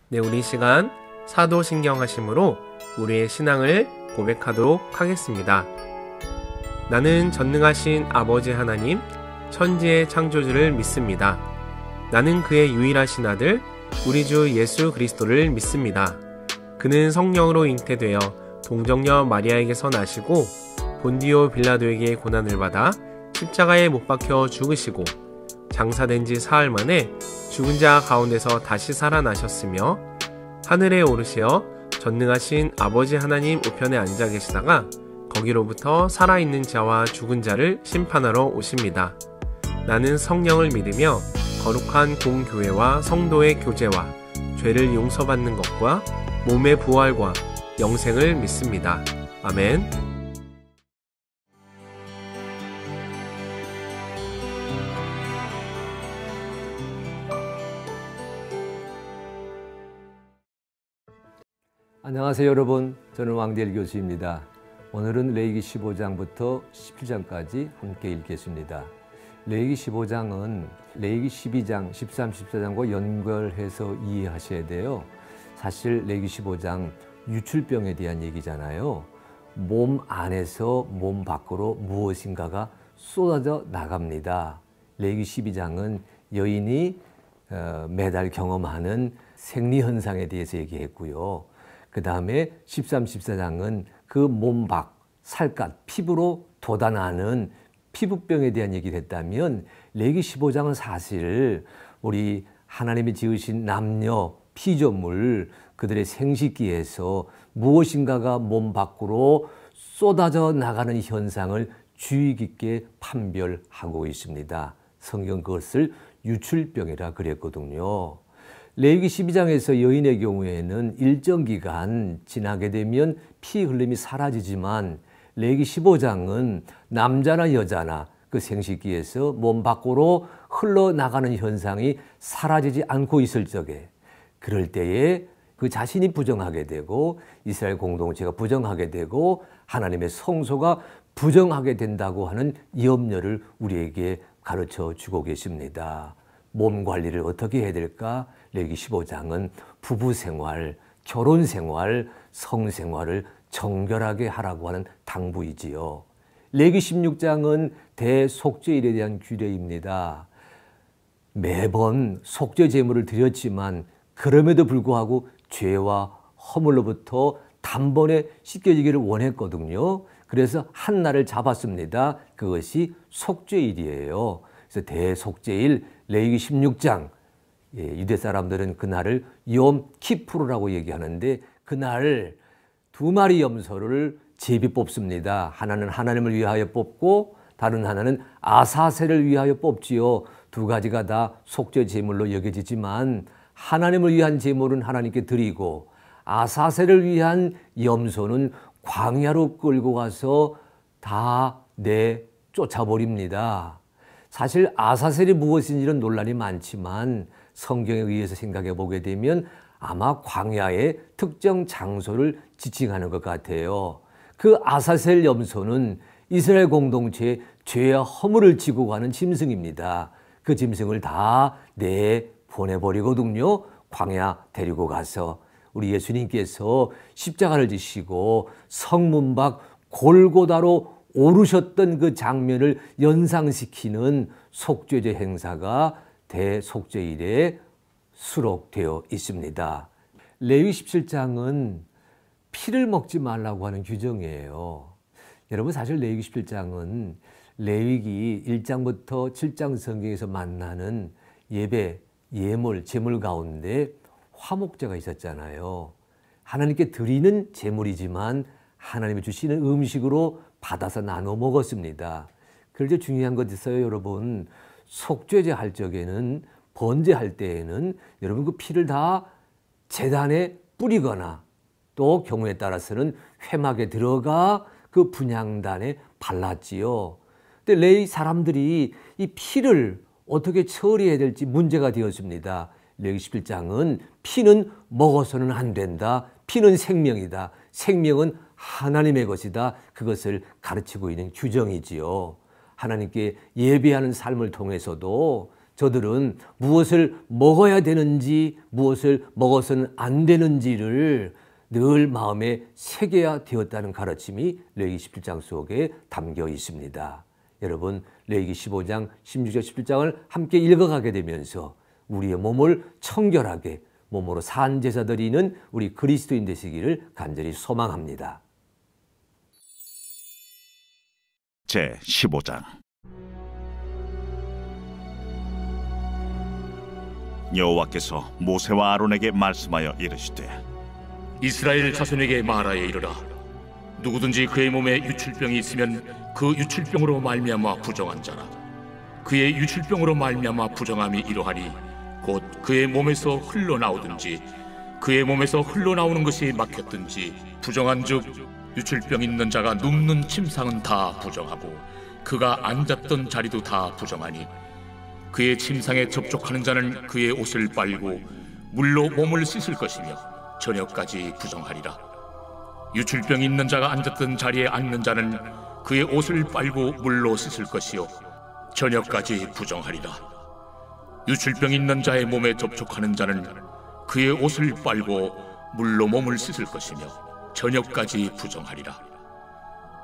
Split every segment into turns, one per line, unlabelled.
네, 우리 시간 사도신경하심으로 우리의 신앙을 고백하도록 하겠습니다. 나는 전능하신 아버지 하나님, 천지의 창조주를 믿습니다. 나는 그의 유일하신 아들, 우리 주 예수 그리스도를 믿습니다. 그는 성령으로 잉태되어 동정녀 마리아에게서 나시고 본디오 빌라도에게 고난을 받아 십자가에 못 박혀 죽으시고 장사된 지 사흘 만에 죽은 자 가운데서 다시 살아나셨으며 하늘에 오르시어 전능하신 아버지 하나님 우편에 앉아 계시다가 거기로부터 살아있는 자와 죽은 자를 심판하러 오십니다. 나는 성령을 믿으며 거룩한 공교회와 성도의 교제와 죄를 용서받는 것과 몸의 부활과 영생을 믿습니다. 아멘.
안녕하세요 여러분, 저는 왕대일 교수입니다. 오늘은 레위기 15장부터 17장까지 함께 읽겠습니다. 레위기 15장은 레위기 12장, 13, 14장과 연결해서 이해하셔야 돼요. 사실 레위기 15장 유출병에 대한 얘기잖아요. 몸 안에서 몸 밖으로 무엇인가가 쏟아져 나갑니다. 레위기 12장은 여인이 매달 경험하는 생리현상에 대해서 얘기했고요. 그 다음에 13, 14장은 그 몸 밖, 살갗, 피부로 돋아나는 피부병에 대한 얘기를 했다면 레위기 15장은 사실 우리 하나님이 지으신 남녀, 피조물, 그들의 생식기에서 무엇인가가 몸 밖으로 쏟아져 나가는 현상을 주의 깊게 판별하고 있습니다. 성경 그것을 유출병이라 그랬거든요. 레위기 12장에서 여인의 경우에는 일정 기간 지나게 되면 피 흘림이 사라지지만 레위기 15장은 남자나 여자나 그 생식기에서 몸 밖으로 흘러나가는 현상이 사라지지 않고 있을 적에, 그럴 때에 그 자신이 부정하게 되고 이스라엘 공동체가 부정하게 되고 하나님의 성소가 부정하게 된다고 하는 염려를 우리에게 가르쳐 주고 계십니다. 몸 관리를 어떻게 해야 될까? 레위기 15장은 부부생활, 결혼생활, 성생활을 정결하게 하라고 하는 당부이지요. 레위기 16장은 대속죄일에 대한 규례입니다. 매번 속죄 제물을 드렸지만 그럼에도 불구하고 죄와 허물로부터 단번에 씻겨지기를 원했거든요. 그래서 한 날을 잡았습니다. 그것이 속죄일이에요. 그래서 대속죄일 레위기 16장, 유대 사람들은 그날을 욤 키푸르라고 얘기하는데 그날 두 마리 염소를 제비 뽑습니다. 하나는 하나님을 위하여 뽑고 다른 하나는 아사셀을 위하여 뽑지요. 두 가지가 다 속죄 제물로 여겨지지만 하나님을 위한 제물은 하나님께 드리고 아사셀을 위한 염소는 광야로 끌고 가서 다 내쫓아버립니다. 사실 아사셀이 무엇인지는 논란이 많지만 성경에 의해서 생각해 보게 되면 아마 광야의 특정 장소를 지칭하는 것 같아요. 그 아사셀 염소는 이스라엘 공동체의 죄와 허물을 지고 가는 짐승입니다. 그 짐승을 다 내보내버리거든요. 광야 데리고 가서 우리 예수님께서 십자가를 지시고 성문 밖 골고다로 오르셨던 그 장면을 연상시키는 속죄제 행사가 대속죄일에 수록되어 있습니다. 레위기 17장은 피를 먹지 말라고 하는 규정이에요. 여러분, 사실 레위기 17장은 레위기 1장부터 7장 성경에서 만나는 예배, 예물, 제물 가운데 화목제가 있었잖아요. 하나님께 드리는 제물이지만 하나님이 주시는 음식으로 받아서 나눠 먹었습니다. 그런데 중요한 것 있어요, 여러분. 속죄제 할 적에는, 번제할 때에는 여러분 그 피를 다 제단에 뿌리거나 또 경우에 따라서는 회막에 들어가 그 분향단에 발랐지요. 근데 레위 사람들이 이 피를 어떻게 처리해야 될지 문제가 되었습니다. 레위기 17장은 피는 먹어서는 안 된다. 피는 생명이다. 생명은 하나님의 것이다. 그것을 가르치고 있는 규정이지요. 하나님께 예배하는 삶을 통해서도 저들은 무엇을 먹어야 되는지, 무엇을 먹어서는 안 되는지를 늘 마음에 새겨야 되었다는 가르침이 레위기 17장 속에 담겨 있습니다. 여러분, 레위기 15장, 16절, 17장을 함께 읽어가게 되면서 우리의 몸을 청결하게 몸으로 산 제사 드리는 우리 그리스도인 되시기를 간절히 소망합니다.
제 15장. 여호와께서 모세와 아론에게 말씀하여 이르시되
이스라엘 자손에게 말하여 이르라. 누구든지 그의 몸에 유출병이 있으면 그 유출병으로 말미암아 부정한 자라. 그의 유출병으로 말미암아 부정함이 이러하니 곧 그의 몸에서 흘러나오든지 그의 몸에서 흘러나오는 것이 막혔든지 부정한즉 유출병 있는 자가 눕는 침상은 다 부정하고 그가 앉았던 자리도 다 부정하니 그의 침상에 접촉하는 자는 그의 옷을 빨고 물로 몸을 씻을 것이며 저녁까지 부정하리라. 유출병이 있는 자가 앉았던 자리에 앉는 자는 그의 옷을 빨고 물로 씻을 것이요 저녁까지 부정하리라. 유출병이 있는 자의 몸에 접촉하는 자는 그의 옷을 빨고 물로 몸을 씻을 것이며 저녁까지 부정하리라.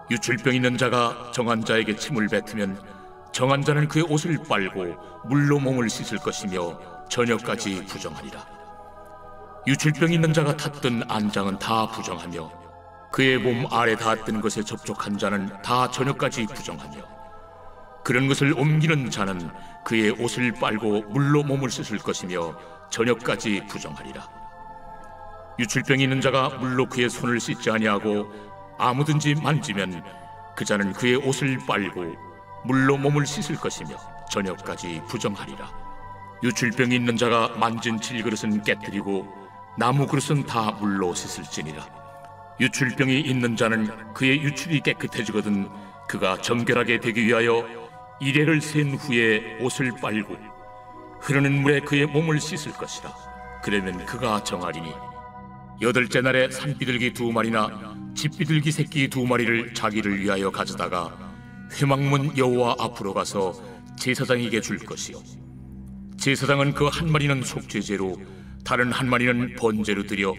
유출병 있는 자가 정한 자에게 침을 뱉으면 정한 자는 그의 옷을 빨고 물로 몸을 씻을 것이며 저녁까지 부정하리라. 유출병 있는 자가 탔던 안장은 다 부정하며 그의 몸 아래 닿았던 것에 접촉한 자는 다 저녁까지 부정하며 그런 것을 옮기는 자는 그의 옷을 빨고 물로 몸을 씻을 것이며 저녁까지 부정하리라. 유출병이 있는 자가 물로 그의 손을 씻지 아니하고 아무든지 만지면 그 자는 그의 옷을 빨고 물로 몸을 씻을 것이며 저녁까지 부정하리라. 유출병이 있는 자가 만진 질그릇은 깨뜨리고 나무 그릇은 다 물로 씻을지니라. 유출병이 있는 자는 그의 유출이 깨끗해지거든 그가 정결하게 되기 위하여 이레를 센 후에 옷을 빨고 흐르는 물에 그의 몸을 씻을 것이라. 그러면 그가 정하리니 8째 날에 산비둘기 2마리나 집비둘기 새끼 2마리를 자기를 위하여 가져다가 회막문 여호와 앞으로 가서 제사장에게 줄 것이요 제사장은 그 한 마리는 속죄제로 다른 한 마리는 번제로 드려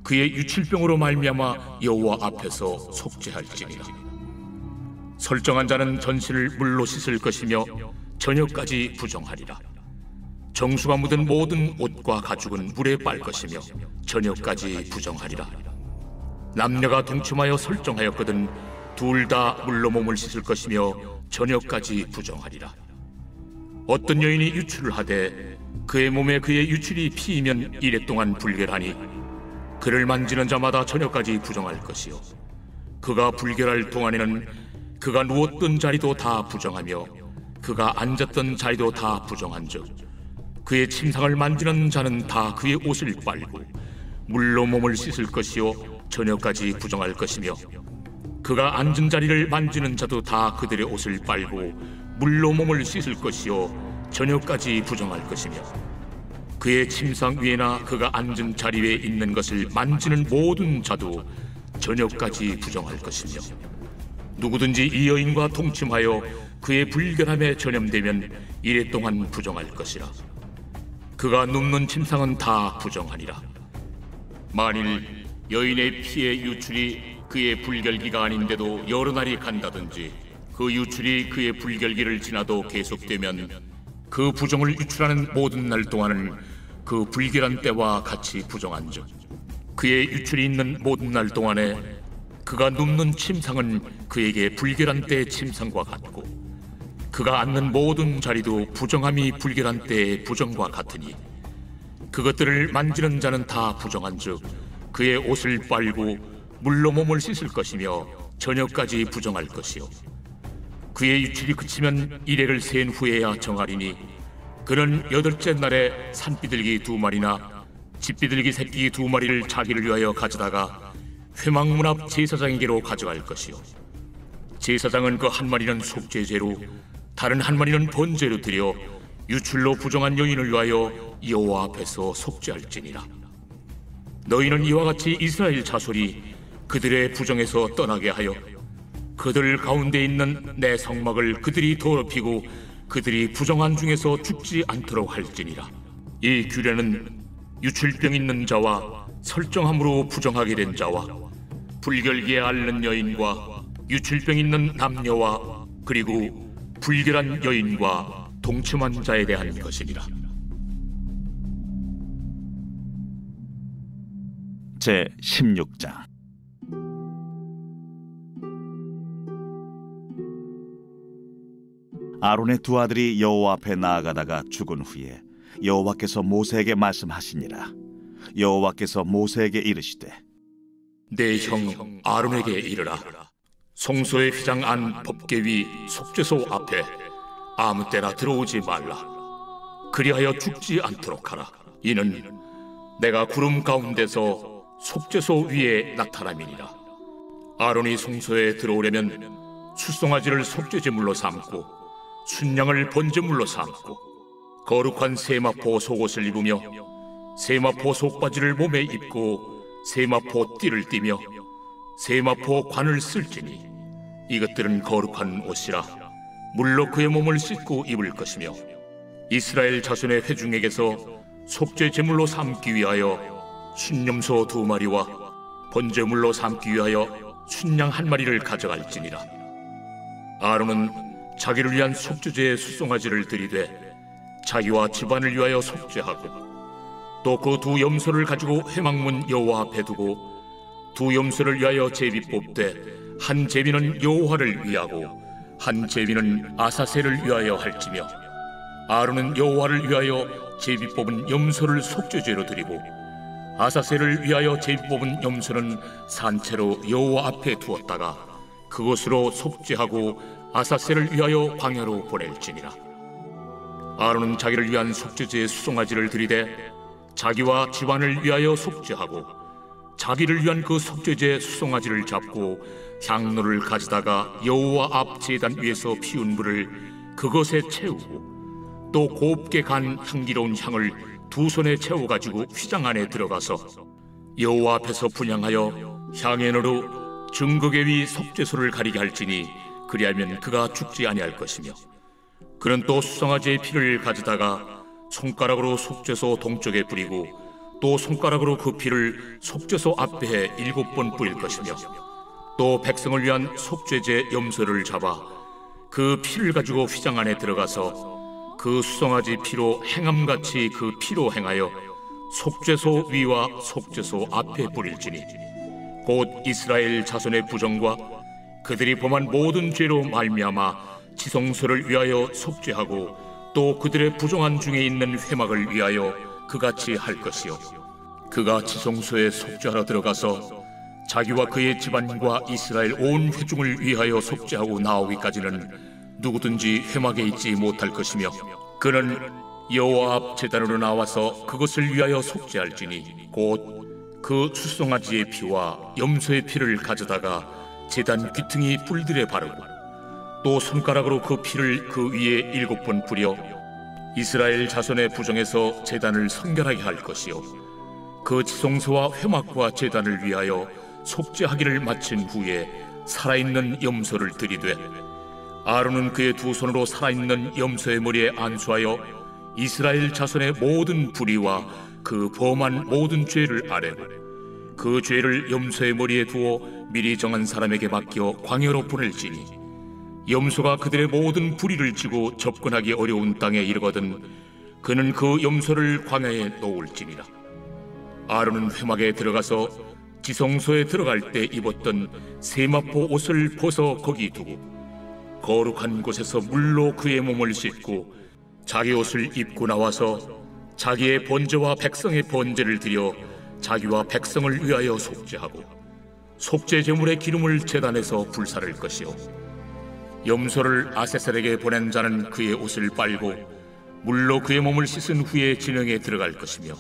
그의 유출병으로 말미암아 여호와 앞에서 속죄할지니라. 설정한 자는 전신을 물로 씻을 것이며 저녁까지 부정하리라. 정수가 묻은 모든 옷과 가죽은 물에 빨 것이며 저녁까지 부정하리라. 남녀가 동침하여 설정하였거든 둘 다 물로 몸을 씻을 것이며 저녁까지 부정하리라. 어떤 여인이 유출을 하되 그의 몸에 그의 유출이 피이면 이래 동안 불결하니 그를 만지는 자마다 저녁까지 부정할 것이요 그가 불결할 동안에는 그가 누웠던 자리도 다 부정하며 그가 앉았던 자리도 다 부정한즉 그의 침상을 만지는 자는 다 그의 옷을 빨고 물로 몸을 씻을 것이요 저녁까지 부정할 것이며 그가 앉은 자리를 만지는 자도 다 그들의 옷을 빨고 물로 몸을 씻을 것이요 저녁까지 부정할 것이며 그의 침상 위에나 그가 앉은 자리 위에 있는 것을 만지는 모든 자도 저녁까지 부정할 것이며 누구든지 이 여인과 동침하여 그의 불결함에 전염되면 이래 동안 부정할 것이라. 그가 눕는 침상은 다 부정하니라. 만일 여인의 피의 유출이 그의 불결기가 아닌데도 여러 날이 간다든지 그 유출이 그의 불결기를 지나도 계속되면 그 부정을 유출하는 모든 날 동안은 그 불결한 때와 같이 부정한즉 그의 유출이 있는 모든 날 동안에 그가 눕는 침상은 그에게 불결한 때의 침상과 같고 그가 앉는 모든 자리도 부정함이 불결한 때의 부정과 같으니 그것들을 만지는 자는 다 부정한즉 그의 옷을 빨고 물로 몸을 씻을 것이며 저녁까지 부정할 것이요 그의 유출이 그치면 이레를 센 후에야 정하리니 그는 8째 날에 산비둘기 2마리나 집비둘기 새끼 2마리를 자기를 위하여 가져다가 회막문 앞 제사장에게로 가져갈 것이요 제사장은 그 한 마리는 속죄제로 다른 한 마리는 번제로 드려 유출로 부정한 여인을 위하여 여호와 앞에서 속죄할지니라. 너희는 이와 같이 이스라엘 자손이 그들의 부정에서 떠나게 하여 그들 가운데 있는 내 성막을 그들이 더럽히고 그들이 부정한 중에서 죽지 않도록 할지니라. 이 규례는 유출병 있는 자와 설정함으로 부정하게 된 자와 불결기에 앓는 여인과 유출병 있는 남녀와 그리고 불결한 여인과 동침한 자에 대한 것이니라.
제 16장. 아론의 두 아들이 여호와 앞에 나아가다가 죽은 후에 여호와께서 모세에게 말씀하시니라. 여호와께서 모세에게 이르시되
내 형 아론에게 이르라. 성소의 휘장 안 법궤 위 속죄소 앞에 아무 때나 들어오지 말라. 그리하여 죽지 않도록 하라. 이는 내가 구름 가운데서 속죄소 위에 나타남이니라. 아론이 성소에 들어오려면 수송아지를 속죄제물로 삼고 순양을 번제물로 삼고 거룩한 세마포 속옷을 입으며 세마포 속바지를 몸에 입고 세마포 띠를 띠며 세마포 관을 쓸지니 이것들은 거룩한 옷이라. 물로 그의 몸을 씻고 입을 것이며 이스라엘 자손의 회중에게서 속죄 제물로 삼기 위하여 순염소 2마리와 번제물로 삼기 위하여 순양 1마리를 가져갈지니라. 아론은 자기를 위한 속죄제의 수송아지를 들이되 자기와 집안을 위하여 속죄하고 또 그 2 염소를 가지고 회막문 여호와 앞에 두고 2 염소를 위하여 제비 뽑되 한 제비는 여호와를 위하고 한 제비는 아사셀을 위하여 할지며 아론은 여호와를 위하여 제비 뽑은 염소를 속죄제로 드리고 아사셀을 위하여 제비 뽑은 염소는 산채로 여호와 앞에 두었다가 그것으로 속죄하고 아사셀을 위하여 광야로 보낼지니라. 아론은 자기를 위한 속죄제의 수송아지를 들이되 자기와 집안을 위하여 속죄하고 자기를 위한 그 속죄제 수송아지를 잡고 향로를 가져다가 여호와 앞 제단 위에서 피운 불을 그것에 채우고 또 곱게 간 향기로운 향을 2 손에 채워가지고 휘장 안에 들어가서 여호와 앞에서 분향하여 향연으로 증거궤 위 속죄소를 가리게 할지니 그리하면 그가 죽지 아니할 것이며 그는 또 수송아지의 피를 가져다가 손가락으로 속죄소 동쪽에 뿌리고 또 손가락으로 그 피를 속죄소 앞에 7번 뿌릴 것이며 또 백성을 위한 속죄제 염소를 잡아 그 피를 가지고 휘장 안에 들어가서 그 수송아지 피로 행함같이 그 피로 행하여 속죄소 위와 속죄소 앞에 뿌릴지니 곧 이스라엘 자손의 부정과 그들이 범한 모든 죄로 말미암아 지성소를 위하여 속죄하고 또 그들의 부정한 중에 있는 회막을 위하여 그같이 할 것이요 그가 지성소에 속죄하러 들어가서 자기와 그의 집안과 이스라엘 온 회중을 위하여 속죄하고 나오기까지는 누구든지 회막에 있지 못할 것이며 그는 여호와 앞 제단으로 나와서 그것을 위하여 속죄할지니 곧 그 수송아지의 피와 염소의 피를 가져다가 제단 귀퉁이 뿔들에 바르고 또 손가락으로 그 피를 그 위에 7번 뿌려 이스라엘 자손의 부정에서 제단을 성결하게 할 것이요 그 지성소와 회막과 제단을 위하여 속죄하기를 마친 후에 살아있는 염소를 들이되 아론은 그의 2 손으로 살아있는 염소의 머리에 안수하여 이스라엘 자손의 모든 불의와 그 범한 모든 죄를 아뢰고 그 죄를 염소의 머리에 두어 미리 정한 사람에게 맡겨 광야로 보낼지니 염소가 그들의 모든 불의를 지고 접근하기 어려운 땅에 이르거든 그는 그 염소를 광야에 놓을지니라. 아론은 회막에 들어가서 지성소에 들어갈 때 입었던 세마포 옷을 벗어 거기 두고 거룩한 곳에서 물로 그의 몸을 씻고 자기 옷을 입고 나와서 자기의 번제와 백성의 번제를 드려 자기와 백성을 위하여 속죄하고 속죄 제물의 기름을 제단에서 불사를 것이요 염소를 아세셀에게 보낸 자는 그의 옷을 빨고 물로 그의 몸을 씻은 후에 진영에 들어갈 것이며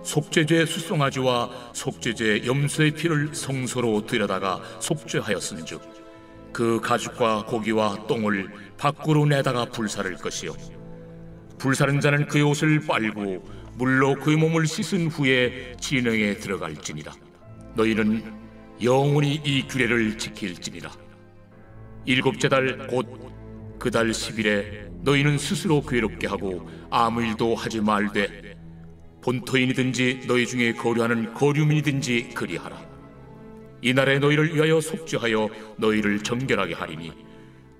속죄제 수송아지와 속죄제 염소의 피를 성소로 들여다가 속죄하였은즉 그 가죽과 고기와 똥을 밖으로 내다가 불사를 것이요 불사른 자는 그의 옷을 빨고 물로 그의 몸을 씻은 후에 진영에 들어갈지니라. 너희는 영원히 이 규례를 지킬지니라. 7째 달 곧 그 달 10일에 너희는 스스로 괴롭게 하고 아무 일도 하지 말되 본토인이든지 너희 중에 거류하는 거류민이든지 그리하라. 이날에 너희를 위하여 속죄하여 너희를 정결하게 하리니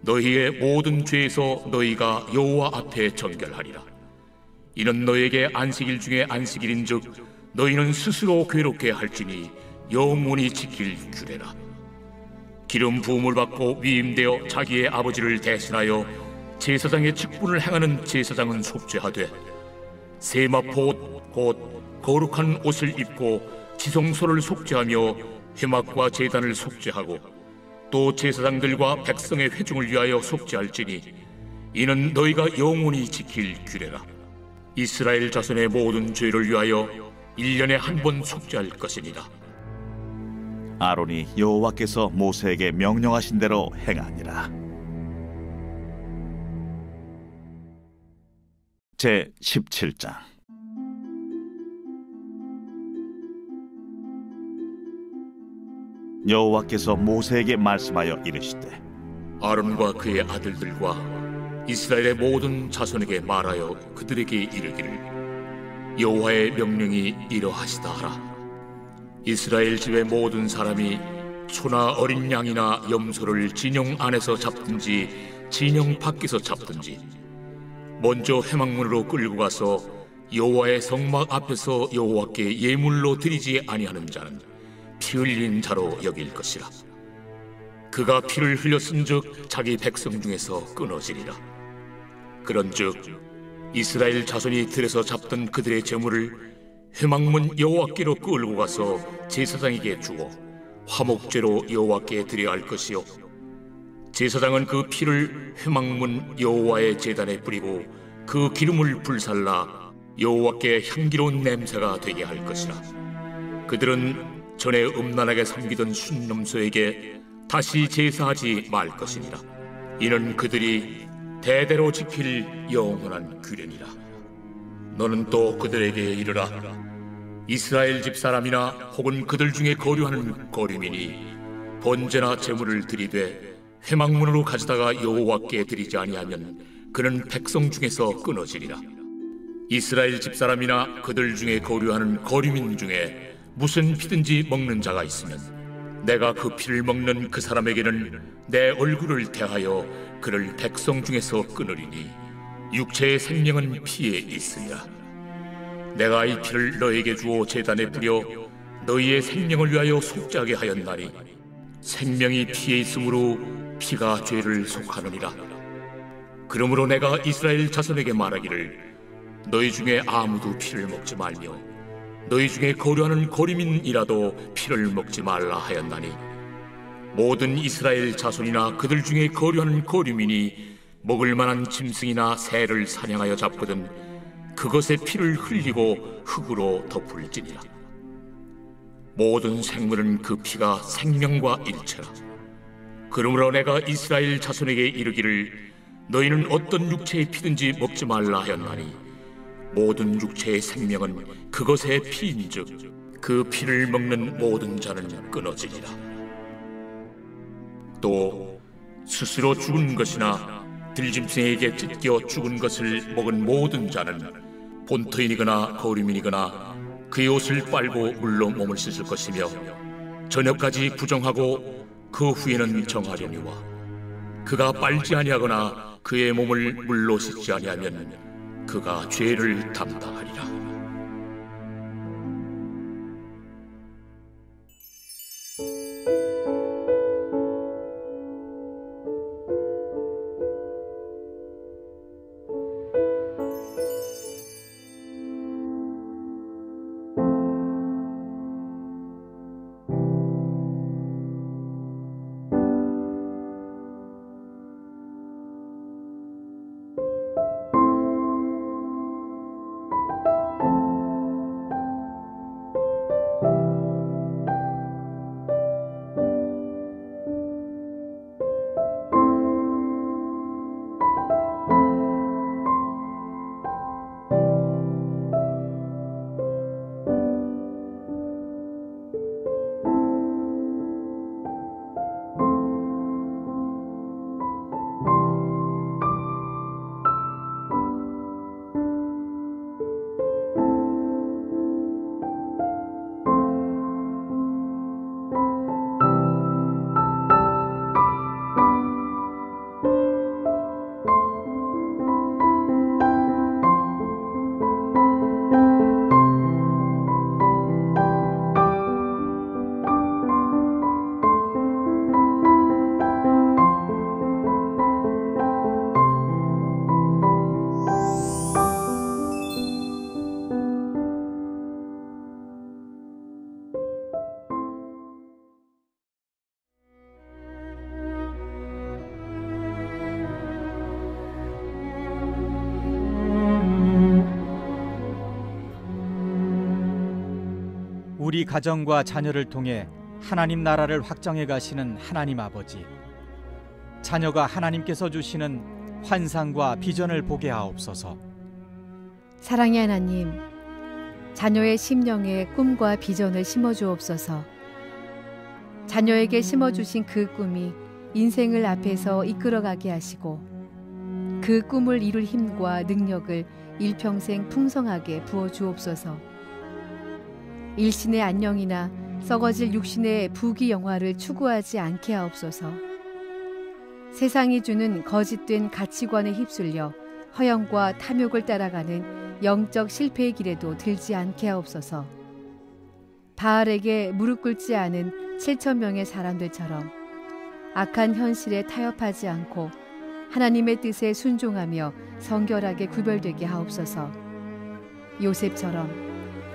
너희의 모든 죄에서 너희가 여호와 앞에 정결하리라. 이는 너희에게 안식일 중에 안식일인즉 너희는 스스로 괴롭게 할지니 영원히 지킬 규례라. 기름 부음을 받고 위임되어 자기의 아버지를 대신하여 제사장의 직분을 행하는 제사장은 속죄하되 세마포 곧 거룩한 옷을 입고 지성소를 속죄하며 회막과 제단을 속죄하고 또 제사장들과 백성의 회중을 위하여 속죄할지니 이는 너희가 영원히 지킬 규례라. 이스라엘 자손의 모든 죄를 위하여 1년에 한 번 속죄할 것이니라.
아론이 여호와께서 모세에게 명령하신 대로 행하니라. 제 17장. 여호와께서 모세에게 말씀하여 이르시되
아론과 그의 아들들과 이스라엘의 모든 자손에게 말하여 그들에게 이르기를 여호와의 명령이 이러하시다 하라. 이스라엘 집의 모든 사람이 소나 어린 양이나 염소를 진영 안에서 잡든지 진영 밖에서 잡든지 먼저 회막문으로 끌고 가서 여호와의 성막 앞에서 여호와께 예물로 드리지 아니하는 자는 피 흘린 자로 여길 것이라. 그가 피를 흘렸은즉 자기 백성 중에서 끊어지리라. 그런즉 이스라엘 자손이 들에서 잡던 그들의 제물을 회막문 여호와께로 끌고 가서 제사장에게 주어 화목제로 여호와께 드려야 할 것이요 제사장은 그 피를 회막문 여호와의 제단에 뿌리고 그 기름을 불살라 여호와께 향기로운 냄새가 되게 할 것이라. 그들은 전에 음란하게 섬기던 순념소에게 다시 제사하지 말 것이니라. 이는 그들이 대대로 지킬 영원한 규례니라. 너는 또 그들에게 이르라. 이스라엘 집 사람이나 혹은 그들 중에 거류하는 거류민이 번제나 제물을 드리되 회막문으로 가져다가 여호와께 드리지 아니하면 그는 백성 중에서 끊어지리라. 이스라엘 집 사람이나 그들 중에 거류하는 거류민 중에 무슨 피든지 먹는 자가 있으면 내가 그 피를 먹는 그 사람에게는 내 얼굴을 대하여 그를 백성 중에서 끊으리니 육체의 생명은 피에 있으니라. 내가 이 피를 너에게 주어 제단에 뿌려 너희의 생명을 위하여 속죄하게 하였나니 생명이 피에 있으므로 피가 죄를 속하느니라. 그러므로 내가 이스라엘 자손에게 말하기를 너희 중에 아무도 피를 먹지 말며 너희 중에 거류하는 거류민이라도 피를 먹지 말라 하였나니 모든 이스라엘 자손이나 그들 중에 거류하는 거류민이 먹을 만한 짐승이나 새를 사냥하여 잡거든 그것의 피를 흘리고 흙으로 덮을지니라. 모든 생물은 그 피가 생명과 일체라. 그러므로 내가 이스라엘 자손에게 이르기를 너희는 어떤 육체의 피든지 먹지 말라 하였나니 모든 육체의 생명은 그것의 피인즉 그 피를 먹는 모든 자는 끊어지리라. 또 스스로 죽은 것이나 들짐승에게 찢겨 죽은 것을 먹은 모든 자는 본토인이거나 거류민이거나 그의 옷을 빨고 물로 몸을 씻을 것이며 저녁까지 부정하고 그 후에는 정하려니와 그가 빨지 아니하거나 그의 몸을 물로 씻지 아니하면 그가 죄를 담당하리라.
우리 가정과 자녀를 통해 하나님 나라를 확장해 가시는 하나님 아버지, 자녀가 하나님께서 주시는 환상과 비전을 보게 하옵소서.
사랑의 하나님, 자녀의 심령에 꿈과 비전을 심어주옵소서. 자녀에게 심어주신 그 꿈이 인생을 앞에서 이끌어가게 하시고 그 꿈을 이룰 힘과 능력을 일평생 풍성하게 부어주옵소서. 일신의 안녕이나 썩어질 육신의 부귀영화를 추구하지 않게 하옵소서. 세상이 주는 거짓된 가치관에 휩쓸려 허영과 탐욕을 따라가는 영적 실패의 길에도 들지 않게 하옵소서. 바알에게 무릎 꿇지 않은 7,000명의 사람들처럼 악한 현실에 타협하지 않고 하나님의 뜻에 순종하며 성결하게 구별되게 하옵소서. 요셉처럼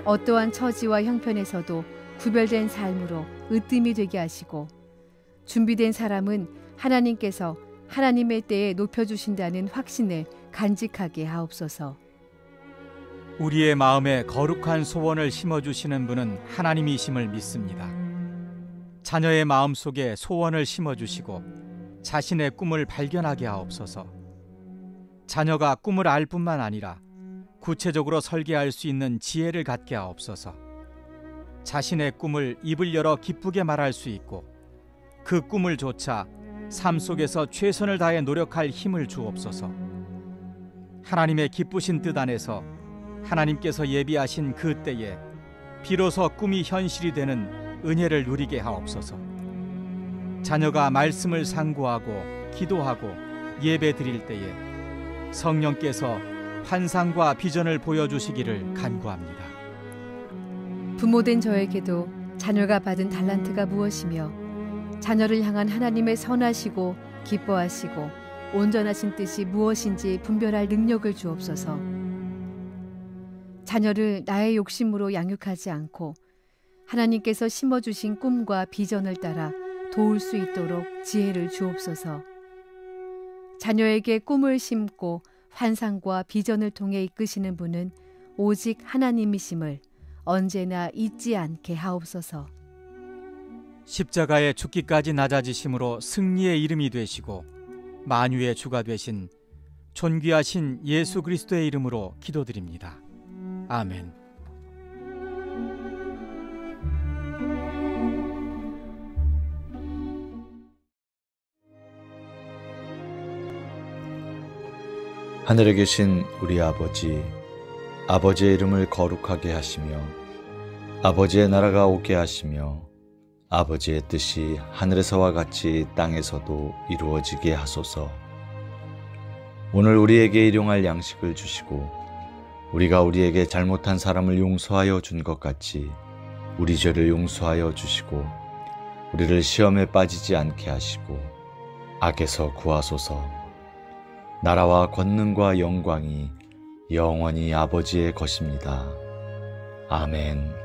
어떠한 처지와 형편에서도 구별된 삶으로 으뜸이 되게 하시고 준비된 사람은 하나님께서 하나님의 때에 높여주신다는 확신을 간직하게 하옵소서.
우리의 마음에 거룩한 소원을 심어주시는 분은 하나님이심을 믿습니다. 자녀의 마음속에 소원을 심어주시고 자신의 꿈을 발견하게 하옵소서. 자녀가 꿈을 알 뿐만 아니라 구체적으로 설계할 수 있는 지혜를 갖게 하옵소서. 자신의 꿈을 입을 열어 기쁘게 말할 수 있고 그 꿈을 조차 삶 속에서 최선을 다해 노력할 힘을 주옵소서. 하나님의 기쁘신 뜻 안에서 하나님께서 예비하신 그 때에 비로소 꿈이 현실이 되는 은혜를 누리게 하옵소서. 자녀가 말씀을 상고하고 기도하고 예배 드릴 때에 성령께서 환상과 비전을 보여주시기를 간구합니다.
부모된 저에게도 자녀가 받은 달란트가 무엇이며 자녀를 향한 하나님의 선하시고 기뻐하시고 온전하신 뜻이 무엇인지 분별할 능력을 주옵소서. 자녀를 나의 욕심으로 양육하지 않고 하나님께서 심어주신 꿈과 비전을 따라 도울 수 있도록 지혜를 주옵소서. 자녀에게 꿈을 심고 환상과 비전을 통해 이끄시는 분은 오직 하나님이심을 언제나 잊지 않게 하옵소서.
십자가에 죽기까지 낮아지심으로 승리의 이름이 되시고 만유의 주가 되신 존귀하신 예수 그리스도의 이름으로 기도드립니다. 아멘.
하늘에 계신 우리 아버지, 아버지의 이름을 거룩하게 하시며 아버지의 나라가 오게 하시며 아버지의 뜻이 하늘에서와 같이 땅에서도 이루어지게 하소서. 오늘 우리에게 일용할 양식을 주시고 우리가 우리에게 잘못한 사람을 용서하여 준 것 같이 우리 죄를 용서하여 주시고 우리를 시험에 빠지지 않게 하시고 악에서 구하소서. 나라와 권능과 영광이 영원히 아버지의 것입니다. 아멘.